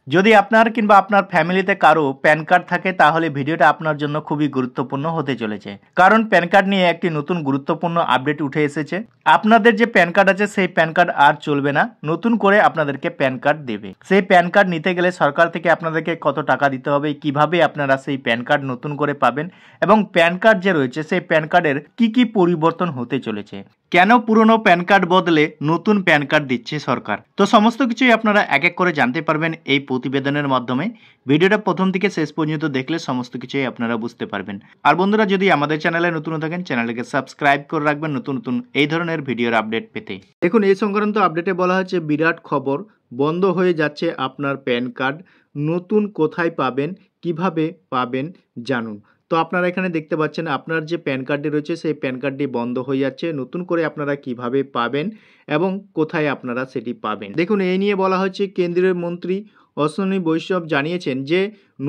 যদি আপনার কিংবা আপনার ফ্যামিলিতে কারো প্যান কার্ড থাকে তাহলে ভিডিওটা আপনার জন্য খুবই গুরুত্বপূর্ণ হতে চলেছে, কারণ প্যান কার্ড নিয়ে একটি নতুন গুরুত্বপূর্ণ আপডেট উঠে এসেছে। আপনাদের যে প্যান কার্ড আছে সেই প্যান কার্ড আর চলবে না, নতুন করে আপনাদেরকে প্যান কার্ড দেবে। সেই প্যান কার্ড নিতে গেলে সরকার থেকে আপনাদেরকে কত টাকা দিতে হবে, কিভাবে আপনারা সেই প্যান কার্ড নতুন করে পাবেন, এবং প্যান কার্ড যে রয়েছে সেই প্যান কার্ডের কি পরিবর্তন হতে চলেছে, কেন পুরনো প্যান কার্ড বদলে নতুন প্যান কার্ড দিচ্ছে সরকার। তো সমস্ত কিছুই আপনারা এক এক করে জানতে পারবেন এই প্রতিবেদনের মাধ্যমে। ভিডিওটা প্রথম থেকে শেষ পর্যন্ত দেখলে সমস্ত কিছুই আপনারা বুঝতে পারবেন। আর বন্ধুরা, যদি আমাদের চ্যানেলে নতুন থাকেন চ্যানেলটিকে সাবস্ক্রাইব করে রাখবেন নতুন নতুন এই ধরনের ভিডিওর আপডেট পেতে। দেখুন, এই সংক্রান্ত আপডেটে বলা হচ্ছে বিরাট খবর, বন্ধ হয়ে যাচ্ছে আপনার প্যান কার্ড। নতুন কোথায় পাবেন, কিভাবে পাবেন জানুন। তো আপনারা এখানে দেখতে পাচ্ছেন আপনার যে প্যান কার্ডটি রয়েছে সেই প্যান কার্ডটি বন্ধ হয়ে যাচ্ছে। নতুন করে আপনারা কিভাবে পাবেন এবং কোথায় আপনারা সেটি পাবেন। দেখুন, এই নিয়ে বলা হচ্ছে কেন্দ্রীয় মন্ত্রী অশ্বিনী বৈষ্ণব জানিয়েছেন যে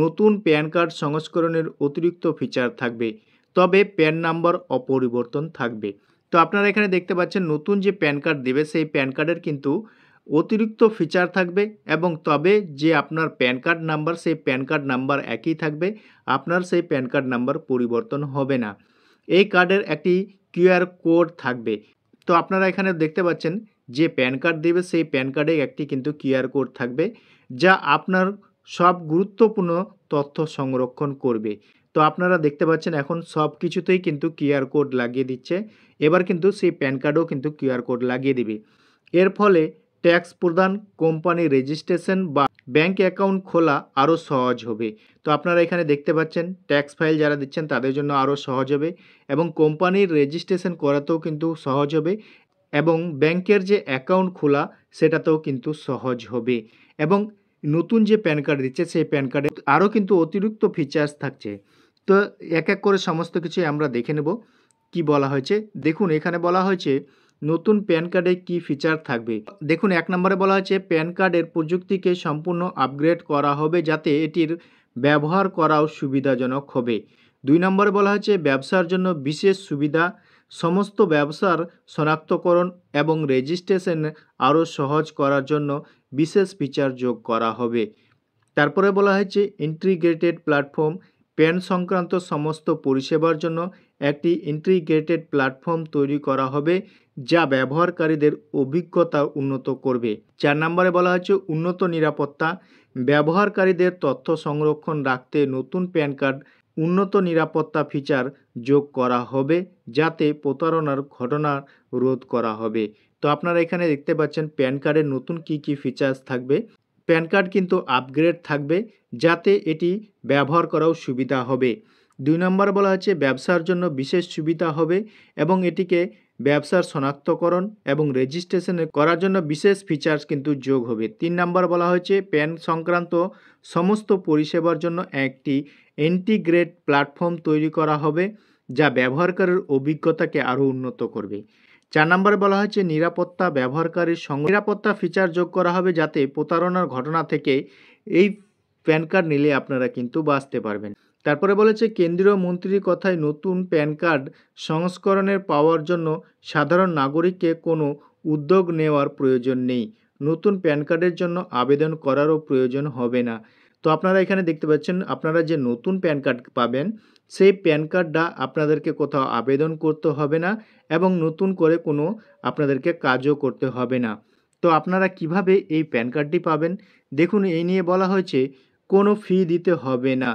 নতুন প্যান কার্ড সংস্করণের অতিরিক্ত ফিচার থাকবে, তবে প্যান নাম্বার অপরিবর্তন থাকবে। তো আপনারা এখানে দেখতে পাচ্ছেন নতুন যে প্যান কার্ড দেবে সেই প্যান কার্ডের কিন্তু অতিরিক্ত ফিচার থাকবে, এবং তবে যে আপনার প্যান কার্ড নাম্বার সেই প্যান কার্ড নাম্বার একই থাকবে, আপনার সেই প্যান কার্ড নাম্বার পরিবর্তন হবে না। এই কার্ডের একটি কিউআর কোড থাকবে। তো আপনারা এখানে দেখতে পাচ্ছেন যে প্যান কার্ড দেবে সেই প্যান কার্ডে একটি কিন্তু কিউআর কোড থাকবে, যা আপনার সব গুরুত্বপূর্ণ তথ্য সংরক্ষণ করবে। তো আপনারা দেখতে পাচ্ছেন এখন সব কিছুতেই কিন্তু কিউআর কোড লাগিয়ে দিচ্ছে। এবার কিন্তু সেই প্যান কার্ডেও কিন্তু কিউআর কোড লাগিয়ে দিবে। এর ফলে ট্যাক্স প্রদান, কোম্পানি রেজিস্ট্রেশন বা ব্যাংক অ্যাকাউন্ট খোলা আরও সহজ হবে। তো আপনারা এখানে দেখতে পাচ্ছেন ট্যাক্স ফাইল যারা দিচ্ছেন তাদের জন্য আরও সহজ হবে, এবং কোম্পানির রেজিস্ট্রেশন করাতেও কিন্তু সহজ হবে, এবং ব্যাংকের যে অ্যাকাউন্ট খোলা সেটাতেও কিন্তু সহজ হবে। এবং নতুন যে প্যান কার্ড দিচ্ছে সেই প্যান কার্ডে আরও কিন্তু অতিরিক্ত ফিচার্স থাকছে। তো এক এক করে সমস্ত কিছু আমরা দেখে নেব কি বলা হয়েছে। দেখুন, এখানে বলা হয়েছে নতুন প্যান কার্ডে কী ফিচার থাকবে। দেখুন, 1 নম্বরে বলা হয়েছে প্যান কার্ডের প্রযুক্তিকে সম্পূর্ণ আপগ্রেড করা হবে যাতে এটির ব্যবহার করাও সুবিধাজনক হবে। 2 নম্বরে বলা হয়েছে ব্যবসার জন্য বিশেষ সুবিধা, সমস্ত ব্যবসার শনাক্তকরণ এবং রেজিস্ট্রেশন আরও সহজ করার জন্য বিশেষ ফিচার যোগ করা হবে। তারপরে বলা হয়েছে ইন্টিগ্রেটেড প্ল্যাটফর্ম, প্যান সংক্রান্ত সমস্ত পরিষেবার জন্য একটি ইন্টিগ্রেটেড প্ল্যাটফর্ম তৈরি করা হবে যা ব্যবহারকারীদের অভিজ্ঞতা উন্নত করবে। 4 নম্বরে বলা হয়েছে উন্নত নিরাপত্তা, ব্যবহারকারীদের তথ্য সংরক্ষণ রাখতে নতুন প্যান কার্ড উন্নত নিরাপত্তা ফিচার যোগ করা হবে যাতে প্রতারণার ঘটনা রোধ করা হবে। তো আপনারা এখানে দেখতে পাচ্ছেন প্যান কার্ডের নতুন কী ফিচার্স থাকবে। প্যান কার্ড কিন্তু আপগ্রেড থাকবে যাতে এটি ব্যবহার করাও সুবিধা হবে। 2 নম্বর বলা হচ্ছে ব্যবসার জন্য বিশেষ সুবিধা হবে এবং এটিকে ব্যবসার শনাক্তকরণ এবং রেজিস্ট্রেশন করার জন্য বিশেষ ফিচার্স কিন্তু যোগ হবে। 3 নম্বর বলা হয়েছে প্যান সংক্রান্ত সমস্ত পরিষেবার জন্য একটি ইন্টিগ্রেট প্ল্যাটফর্ম তৈরি করা হবে যা ব্যবহারকারীর অভিজ্ঞতাকে আরও উন্নত করবে। 4 নম্বরে বলা হয়েছে নিরাপত্তা, ব্যবহারকারীর সঙ্গে নিরাপত্তা ফিচার যোগ করা হবে যাতে প্রতারণার ঘটনা থেকে এই প্যান কার্ড নিলে আপনারা কিন্তু বাঁচতে পারবেন। তারপরে বলেছে কেন্দ্রীয় মন্ত্রীর কথায় নতুন প্যান কার্ড সংস্করণের পাওয়ার জন্য সাধারণ নাগরিককে কোনো উদ্যোগ নেওয়ার প্রয়োজন নেই। নতুন প্যান কার্ডের জন্য আবেদন করারও প্রয়োজন হবে না। তো আপনারা এখানে দেখতে পাচ্ছেন আপনারা যে নতুন প্যান কার্ড পাবেন সেই প্যান কার্ডটা আপনাদেরকে কোথাও আবেদন করতে হবে না এবং নতুন করে কোনো আপনাদেরকে কাজও করতে হবে না। তো আপনারা কিভাবে এই প্যান কার্ডটি পাবেন? দেখুন, এই নিয়ে বলা হয়েছে কোনো ফি দিতে হবে না।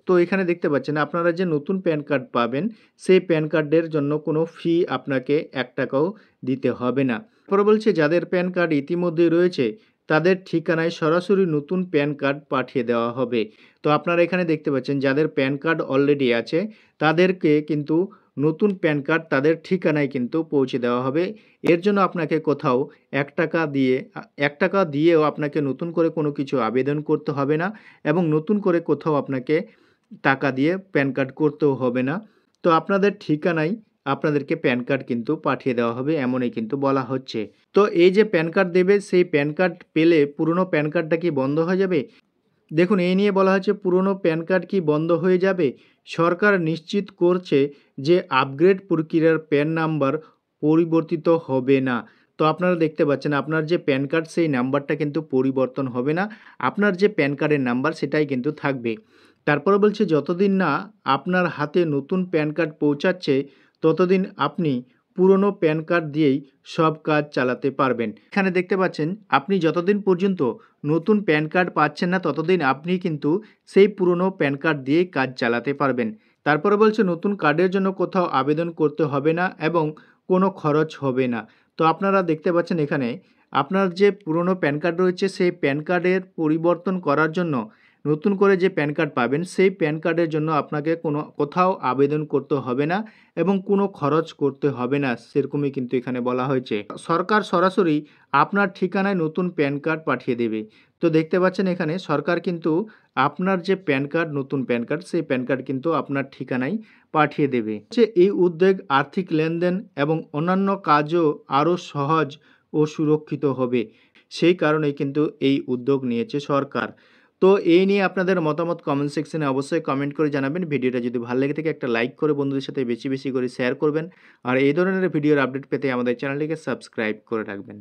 তো এখানে দেখতে পাচ্ছেন আপনারা যে নতুন প্যান কার্ড পাবেন সেই প্যান কার্ডের জন্য কোনো ফি আপনাকে 1 টাকাও দিতে হবে না। তারপরে বলছে যাদের প্যান কার্ড ইতিমধ্যেই রয়েছে তাদের ঠিকানায় সরাসরি নতুন প্যান কার্ড পাঠিয়ে দেওয়া হবে। তো আপনারা এখানে দেখতে পাচ্ছেন যাদের প্যান কার্ড অলরেডি আছে তাদেরকে কিন্তু নতুন প্যান কার্ড তাদের ঠিকানায় কিন্তু পৌঁছে দেওয়া হবে। এর জন্য আপনাকে কোথাও 1 টাকা দিয়ে 1 টাকা দিয়েও আপনাকে নতুন করে কোনো কিছু আবেদন করতে হবে না এবং নতুন করে কোথাও আপনাকে টাকা দিয়ে প্যান কার্ড করতেও হবে না। তো আপনাদের ঠিকানায় আপনাদেরকে প্যান কার্ড কিন্তু পাঠিয়ে দেওয়া হবে এমনই কিন্তু বলা হচ্ছে। তো এই যে প্যান কার্ড দেবে সেই প্যান কার্ড পেলে পুরনো প্যান কার্ডটা কি বন্ধ হয়ে যাবে? দেখুন, এই নিয়ে বলা হচ্ছে পুরনো প্যান কার্ড কি বন্ধ হয়ে যাবে? সরকার নিশ্চিত করছে যে আপগ্রেড প্রক্রিয়ার প্যান নাম্বার পরিবর্তিত হবে না। তো আপনারা দেখতে পাচ্ছেন আপনার যে প্যান কার্ড সেই নাম্বারটা কিন্তু পরিবর্তন হবে না। আপনার যে প্যান কার্ডের নাম্বার সেটাই কিন্তু থাকবে। তারপরে বলছে যতদিন না আপনার হাতে নতুন প্যান কার্ড পৌঁছাচ্ছে ততদিন আপনি পুরনো প্যান কার্ড দিয়েই সব কাজ চালাতে পারবেন। এখানে দেখতে পাচ্ছেন আপনি যতদিন পর্যন্ত নতুন প্যান কার্ড পাচ্ছেন না ততদিন আপনি কিন্তু সেই পুরনো প্যান কার্ড দিয়েই কাজ চালাতে পারবেন। তারপরে বলছে নতুন কার্ডের জন্য কোথাও আবেদন করতে হবে না এবং কোনো খরচ হবে না। তো আপনারা দেখতে পাচ্ছেন এখানে আপনার যে পুরনো প্যান কার্ড রয়েছে সেই প্যান কার্ডের পরিবর্তন করার জন্য নতুন করে যে প্যান কার্ড পাবেন সেই প্যান কার্ডের জন্য আপনাকে কোথাও আবেদন করতে হবে না এবং কোনো খরচ করতে হবে না, সেরকমই কিন্তু এখানে বলা হয়েছে। সরকার সরাসরি আপনার ঠিকানায় নতুন প্যান কার্ড পাঠিয়ে দেবে। তো দেখতে পাচ্ছেন এখানে সরকার কিন্তু আপনার যে প্যান কার্ড নতুন প্যান কার্ড সেই প্যান কার্ড কিন্তু আপনার ঠিকানায় পাঠিয়ে দেবে। এই উদ্যোগ আর্থিক লেনদেন এবং অন্যান্য কাজও আরও সহজ ও সুরক্ষিত হবে। সেই কারণেই কিন্তু এই উদ্যোগ নিয়েছে সরকার। তো এই নিয়ে আপনাদের মতামত কমেন্ট সেকশনে অবশ্যই কমেন্ট করে জানাবেন। ভিডিওটা যদি ভালো লেগে থাকে একটা লাইক করে বন্ধুদের সাথে বেশি বেশি করে শেয়ার করবেন। আর এই ধরনের ভিডিওর আপডেট পেতে আমাদের চ্যানেলটিকে সাবস্ক্রাইব করে রাখবেন।